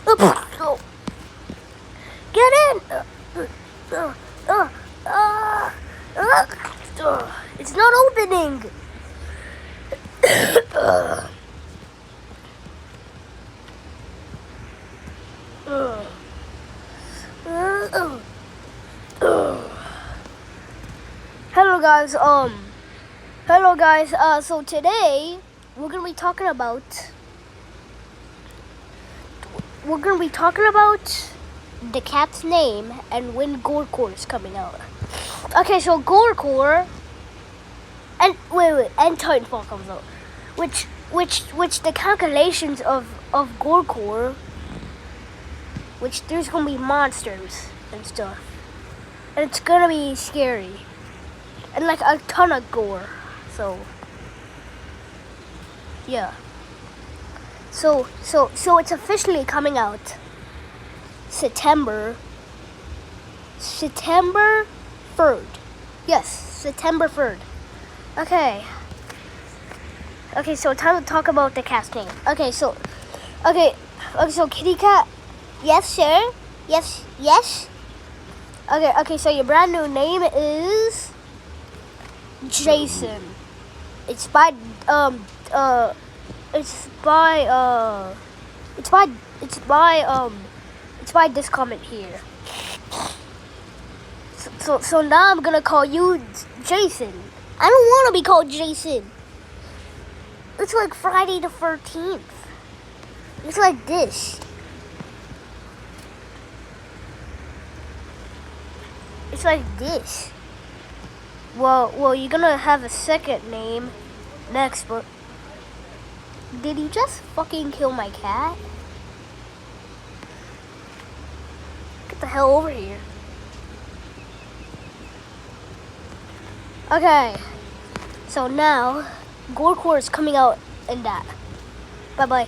Get in! It's not opening. Hello guys. So today we're gonna be talking about the cat's name and when Gore Core is coming out. Okay, so Gore Core and Titanfall comes out, which the calculations of Gore Core, which there's gonna be monsters and stuff, and it's gonna be scary and like a ton of gore. So yeah. So it's officially coming out September 3rd. Yes, September 3rd. Okay, so time to talk about the cat's name. So kitty cat. Yes, sir. Yes. Okay, so your brand new name is Jason. It's by this comment here. So now I'm gonna call you Jason. I don't want to be called Jason. It's like Friday the 13th. It's like this. It's like this. Well, you're gonna have a second name next, but did you just fucking kill my cat? Get the hell over here. Okay, so now Gore Core is coming out in that. Bye-bye.